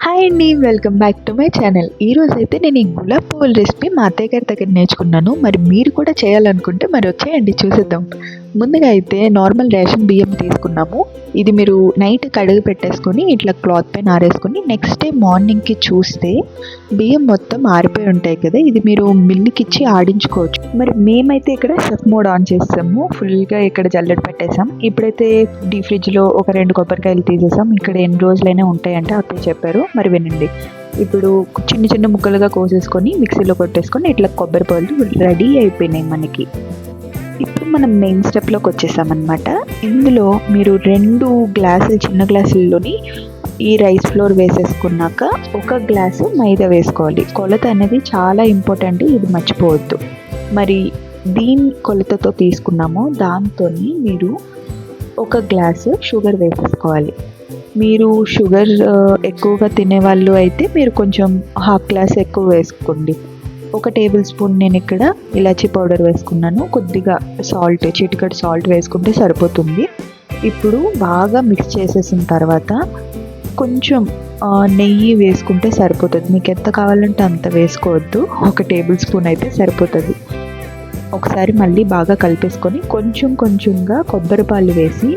Hi అండి, welcome back to my channel. ఈరోజైతే నేను ఈ గులాబ్ పువ్వుల రెసిపీ మా అత్తయ్య గారి దగ్గర నేర్చుకున్నాను. మరి మీరు కూడా చేయాలనుకుంటే మరి వచ్చేయండి చూసేద్దాం. ముందుగా అయితే నార్మల్ రేషన్ బియ్యం తీసుకున్నాము. ఇది మీరు నైట్ కడిగి పెట్టేసుకొని ఇట్లా క్లాత్ పైన ఆరేసుకొని నెక్స్ట్ డే మార్నింగ్కి చూస్తే బియ్యం మొత్తం ఆరిపోయి ఉంటాయి కదా. ఇది మీరు మిల్లుకి ఇచ్చి ఆడించుకోవచ్చు. మరి మేమైతే ఇక్కడ షెఫ్ మోడ్ ఆన్ చేస్తాము. ఫుల్గా ఇక్కడ జల్లెడ పెట్టేసాం. ఇప్పుడైతే డీ ఫ్రిడ్జ్లో ఒక 2 కొబ్బరికాయలు తీసేసాం. ఇక్కడ ఎన్ని రోజులైనా ఉంటాయంటే అత్తయ్య చెప్పారు. మరి వినండి. ఇప్పుడు చిన్న చిన్న ముక్కలుగా కోసేసుకొని మిక్సీలో కొట్టేసుకొని ఇట్లా కొబ్బరి పాలు రెడీ అయిపోయినాయి మనకి. ఇప్పుడు మనం మెయిన్ స్టెప్లోకి వచ్చేసామన్నమాట. ఇందులో మీరు 2 గ్లాసులు చిన్న గ్లాసుల్లోని ఈ రైస్ ఫ్లోర్ వేసేసుకున్నాక 1 గ్లాసు మైదా వేసుకోవాలి. కొలత అనేది చాలా ఇంపార్టెంట్, ఇది మర్చిపోవద్దు. మరి దీని కొలతతో తీసుకున్నామో దాంతో మీరు 1 గ్లాసు షుగర్ వేసేసుకోవాలి. మీరు షుగర్ ఎక్కువగా తినేవాళ్ళు అయితే మీరు కొంచెం 1/2 గ్లాస్ ఎక్కువ వేసుకోండి. 1 టేబుల్ స్పూన్ నేను ఇక్కడ ఇలాచీ పౌడర్ వేసుకున్నాను. కొద్దిగా సాల్ట్, చిటికెడు సాల్ట్ వేసుకుంటే సరిపోతుంది. ఇప్పుడు బాగా మిక్స్ చేసేసిన తర్వాత కొంచెం నెయ్యి వేసుకుంటే సరిపోతుంది. మీకు ఎంత కావాలంటే అంత వేసుకోవద్దు, 1 టేబుల్ స్పూన్ అయితే సరిపోతుంది. ఒకసారి మళ్ళీ బాగా కలిపేసుకొని కొంచెం కొంచెంగా కొబ్బరి పాలు వేసి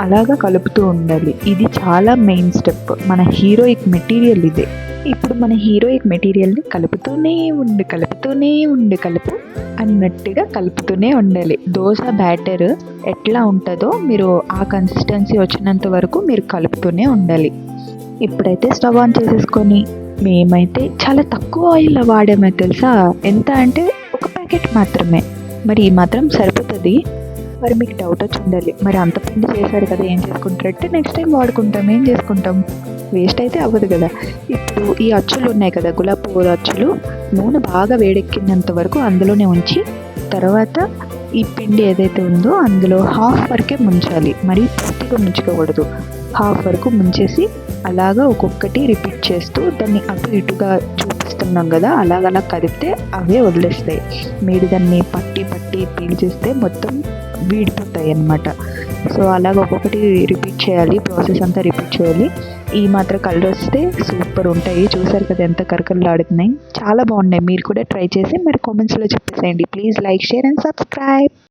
అలాగా కలుపుతూ ఉండాలి. ఇది చాలా మెయిన్ స్టెప్. మన హీరోయిక్ మెటీరియల్ ఇదే. ఇప్పుడు మన హీరోయిక్ మెటీరియల్ని కలుపుతూనే కలుపు అన్నట్టుగా కలుపుతూనే ఉండాలి. దోశ బ్యాటర్ ఎట్లా ఉంటుందో మీరు ఆ కన్సిస్టెన్సీ వచ్చినంత వరకు మీరు కలుపుతూనే ఉండాలి. ఇప్పుడైతే స్టవ్ ఆన్ చేసేసుకొని మేమైతే చాలా తక్కువ ఆయిల్ వాడామే తెలుసా. ఎంత అంటే 1 ప్యాకెట్ మాత్రమే. మరి ఈ మాత్రం సరిపోతుంది. మరి మీకు డౌట్ వచ్చి ఉండాలి, మరి అంత పిండి చేశారు కదా ఏం చేసుకుంటారంటే నెక్స్ట్ టైం వాడుకుంటాం. ఏం చేసుకుంటాం, వేస్ట్ అయితే అవ్వదు కదా. ఇప్పుడు ఈ అచ్చులు ఉన్నాయి కదా, గులాబీ పువ్వుల అచ్చులు, నూనె బాగా వేడెక్కినంత వరకు అందులోనే ఉంచి తర్వాత ఈ పిండి ఏదైతే ఉందో అందులో 1/2 వరకే ముంచాలి. మరి పూర్తిగా ముంచుకోకూడదు. 1/2 వరకు ముంచేసి అలాగా ఒక్కొక్కటి రిపీట్ చేస్తూ దాన్ని అటు ఇటుగా చూపిస్తున్నాం కదా, అలాగలా కదిపితే అవే వదిలేస్తాయి. మీరు దాన్ని పట్టి పీల్ చేస్తే మొత్తం వీడిపోతాయి అన్నమాట. సో అలాగ ఒక్కొక్కటి రిపీట్ చేయాలి, ప్రాసెస్ అంతా రిపీట్ చేయాలి. ఈ మాత్రం కలర్ వస్తే సూపర్ ఉంటాయి. చూసారు కదా ఎంత కరకరలాడుతున్నాయి, చాలా బాగున్నాయి. మీరు కూడా ట్రై చేసి మరి కామెంట్స్లో చెప్పేసేయండి. Please like, share and subscribe.